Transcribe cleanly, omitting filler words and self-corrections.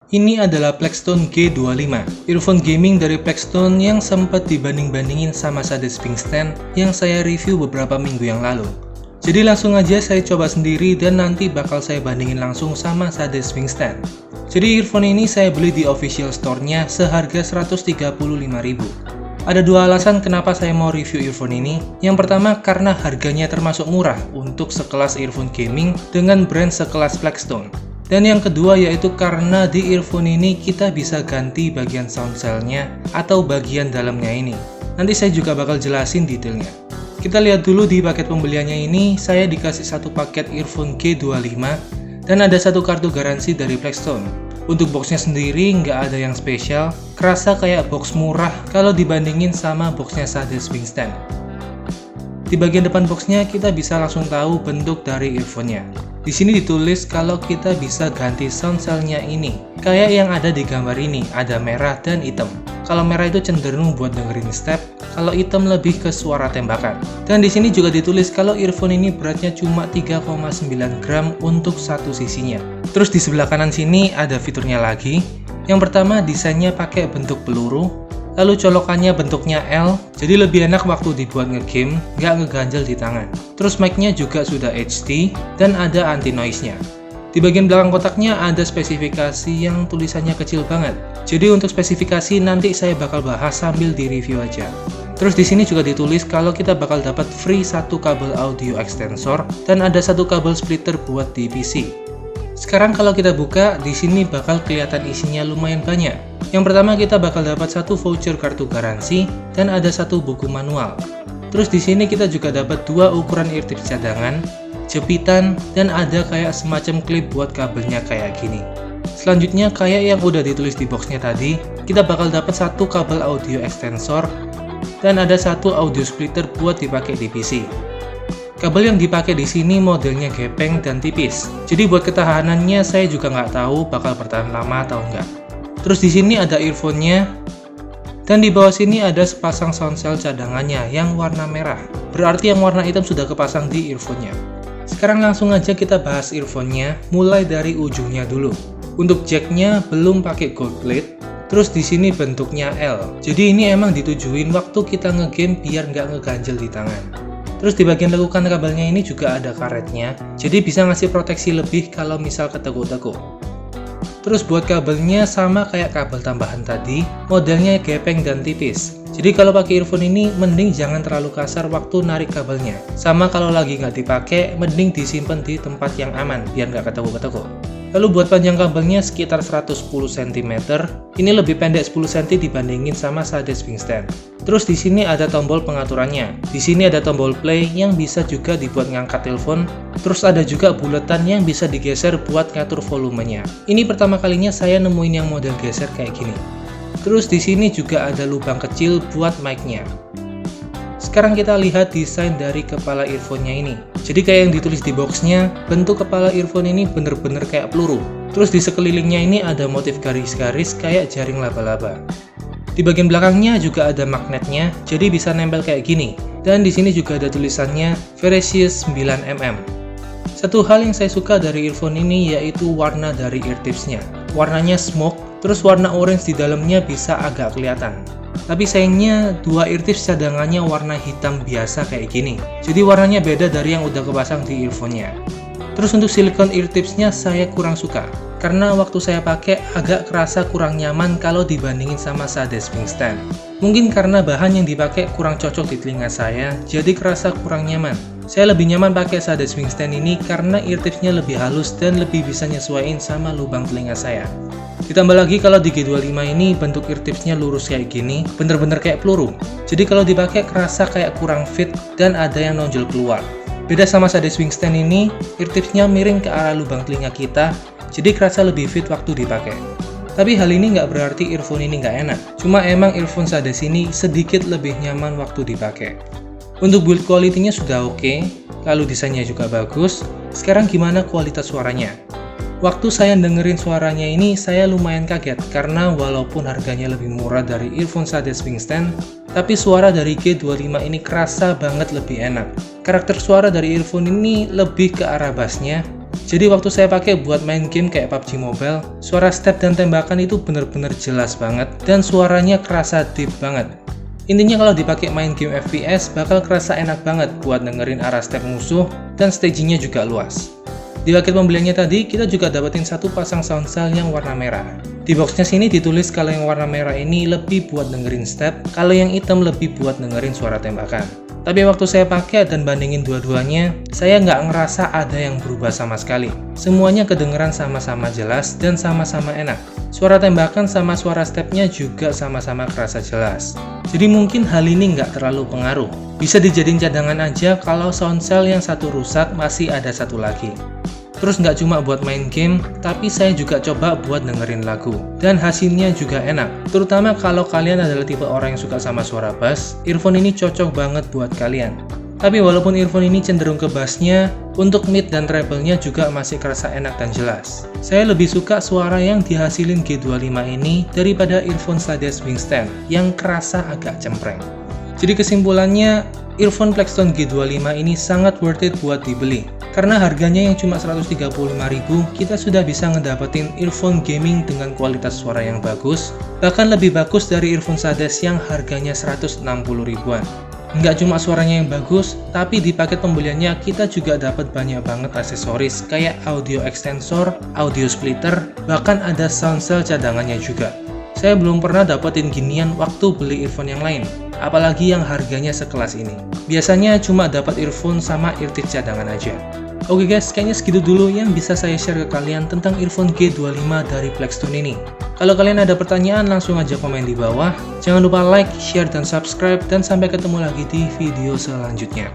Ini adalah Plextone G25, earphone gaming dari Plextone yang sempat dibanding-bandingin sama Sade Springstand yang saya review beberapa minggu yang lalu. Jadi langsung aja saya coba sendiri dan nanti bakal saya bandingin langsung sama Sade Springstand. Jadi earphone ini saya beli di official store-nya seharga Rp135.000. Ada dua alasan kenapa saya mau review earphone ini. Yang pertama karena harganya termasuk murah untuk sekelas earphone gaming dengan brand sekelas Plextone. Dan yang kedua yaitu karena di earphone ini kita bisa ganti bagian sound cell-nya atau bagian dalamnya ini. Nanti saya juga bakal jelasin detailnya. Kita lihat dulu di paket pembeliannya ini, saya dikasih satu paket earphone G25 dan ada satu kartu garansi dari Plextone. Untuk boxnya sendiri nggak ada yang spesial, kerasa kayak box murah kalau dibandingin sama boxnya Sade Springstand. Di bagian depan boxnya kita bisa langsung tahu bentuk dari earphone-nya. Di sini ditulis kalau kita bisa ganti sound cell-nya ini, kayak yang ada di gambar ini, ada merah dan hitam. Kalau merah itu cenderung buat dengerin step, kalau hitam lebih ke suara tembakan. Dan di sini juga ditulis kalau earphone ini beratnya cuma 3,9 gram untuk satu sisinya. Terus di sebelah kanan sini ada fiturnya lagi. Yang pertama desainnya pakai bentuk peluru. Lalu colokannya bentuknya L, jadi lebih enak waktu dibuat ngegame, nggak ngeganjel di tangan. Terus mic-nya juga sudah HD, dan ada anti-noise-nya. Di bagian belakang kotaknya ada spesifikasi yang tulisannya kecil banget. Jadi untuk spesifikasi nanti saya bakal bahas sambil di review aja. Terus di sini juga ditulis kalau kita bakal dapat free satu kabel audio extensor, dan ada satu kabel splitter buat di PC. Sekarang kalau kita buka, di sini bakal kelihatan isinya lumayan banyak. Yang pertama kita bakal dapat satu voucher kartu garansi dan ada satu buku manual. Terus di sini kita juga dapat dua ukuran eartips cadangan, jepitan, dan ada kayak semacam klip buat kabelnya kayak gini. Selanjutnya kayak yang udah ditulis di boxnya tadi, kita bakal dapat satu kabel audio extensor dan ada satu audio splitter buat dipakai di PC. Kabel yang dipakai di sini modelnya gepeng dan tipis. Jadi buat ketahanannya saya juga nggak tahu bakal bertahan lama atau enggak. Terus di sini ada earphone-nya. Dan di bawah sini ada sepasang sound cell cadangannya yang warna merah. Berarti yang warna hitam sudah kepasang di earphone-nya. Sekarang langsung aja kita bahas earphone-nya, mulai dari ujungnya dulu. Untuk jack-nya belum pakai gold plate. Terus di sini bentuknya L. Jadi ini emang ditujuin waktu kita ngegame biar nggak ngeganjel di tangan. Terus di bagian lekukan kabelnya ini juga ada karetnya, jadi bisa ngasih proteksi lebih kalau misal ketekuk-tekuk. Terus buat kabelnya sama kayak kabel tambahan tadi, modelnya gepeng dan tipis. Jadi kalau pakai earphone ini, mending jangan terlalu kasar waktu narik kabelnya. Sama kalau lagi nggak dipakai, mending disimpan di tempat yang aman, biar nggak ketekuk-ketekuk. Lalu buat panjang kabelnya sekitar 110 cm, ini lebih pendek 10 cm dibandingin sama Sade Springstand. Terus di sini ada tombol pengaturannya. Di sini ada tombol play yang bisa juga dibuat ngangkat telepon. Terus ada juga buletan yang bisa digeser buat ngatur volumenya. Ini pertama kalinya saya nemuin yang model geser kayak gini. Terus di sini juga ada lubang kecil buat mic-nya. Sekarang kita lihat desain dari kepala earphone-nya ini. Jadi kayak yang ditulis di boxnya, bentuk kepala earphone ini bener-bener kayak peluru. Terus di sekelilingnya ini ada motif garis-garis kayak jaring laba-laba. Di bagian belakangnya juga ada magnetnya, jadi bisa nempel kayak gini. Dan di sini juga ada tulisannya Verisius 9mm. Satu hal yang saya suka dari earphone ini yaitu warna dari eartips-nya. Warnanya smoke, terus warna orange di dalamnya bisa agak kelihatan. Tapi sayangnya dua eartips cadangannya warna hitam biasa kayak gini. Jadi warnanya beda dari yang udah kepasang di earphone-nya. Terus untuk silikon eartips-nya saya kurang suka. Karena waktu saya pakai agak kerasa kurang nyaman kalau dibandingin sama Sade Springstand. Mungkin karena bahan yang dipakai kurang cocok di telinga saya, jadi kerasa kurang nyaman. Saya lebih nyaman pakai Sade Springstand ini karena eartips-nya lebih halus dan lebih bisa nyesuaiin sama lubang telinga saya. Ditambah lagi kalau di G25 ini bentuk eartips-nya lurus kayak gini, bener-bener kayak peluru. Jadi kalau dipakai kerasa kayak kurang fit dan ada yang nonjol keluar. Beda sama Sade Springstand ini, eartips-nya miring ke arah lubang telinga kita, jadi kerasa lebih fit waktu dipakai. Tapi hal ini nggak berarti earphone ini nggak enak. Cuma emang earphone Sade sini sedikit lebih nyaman waktu dipakai. Untuk build quality-nya sudah oke, lalu desainnya juga bagus. Sekarang gimana kualitas suaranya? Waktu saya dengerin suaranya ini, saya lumayan kaget karena walaupun harganya lebih murah dari earphone Sade Springstand, tapi suara dari G25 ini kerasa banget lebih enak. Karakter suara dari earphone ini lebih ke arah bassnya, Jadi waktu saya pakai buat main game kayak PUBG Mobile, suara step dan tembakan itu bener-bener jelas banget dan suaranya kerasa deep banget. Intinya kalau dipakai main game FPS bakal kerasa enak banget buat dengerin arah step musuh dan stagingnya juga luas. Di paket pembeliannya tadi kita juga dapetin satu pasang sound cell yang warna merah. Di boxnya sini ditulis kalau yang warna merah ini lebih buat dengerin step, kalau yang hitam lebih buat dengerin suara tembakan. Tapi waktu saya pakai dan bandingin dua-duanya, saya nggak ngerasa ada yang berubah sama sekali. Semuanya kedengeran sama-sama jelas dan sama-sama enak. Suara tembakan sama suara stepnya juga sama-sama kerasa jelas. Jadi mungkin hal ini nggak terlalu pengaruh. Bisa dijadiin cadangan aja kalau sound cell yang satu rusak masih ada satu lagi. Terus nggak cuma buat main game, tapi saya juga coba buat dengerin lagu. Dan hasilnya juga enak. Terutama kalau kalian adalah tipe orang yang suka sama suara bass, earphone ini cocok banget buat kalian. Tapi walaupun earphone ini cenderung ke bassnya, untuk mid dan treble-nya juga masih kerasa enak dan jelas. Saya lebih suka suara yang dihasilin G25 ini daripada earphone Sades Wingspan yang kerasa agak cempreng. Jadi kesimpulannya, earphone Plextone G25 ini sangat worth it buat dibeli. Karena harganya yang cuma 135.000, kita sudah bisa ngedapetin earphone gaming dengan kualitas suara yang bagus, bahkan lebih bagus dari earphone Sades yang harganya 160 ribuan. Nggak cuma suaranya yang bagus, tapi di paket pembeliannya kita juga dapat banyak banget aksesoris kayak audio extensor, audio splitter, bahkan ada sound cell cadangannya juga. Saya belum pernah dapetin ginian waktu beli earphone yang lain, apalagi yang harganya sekelas ini. Biasanya cuma dapat earphone sama eartick cadangan aja. Oke guys, kayaknya segitu dulu yang bisa saya share ke kalian tentang earphone G25 dari Plextone ini. Kalau kalian ada pertanyaan, langsung aja komen di bawah. Jangan lupa like, share, dan subscribe, dan sampai ketemu lagi di video selanjutnya.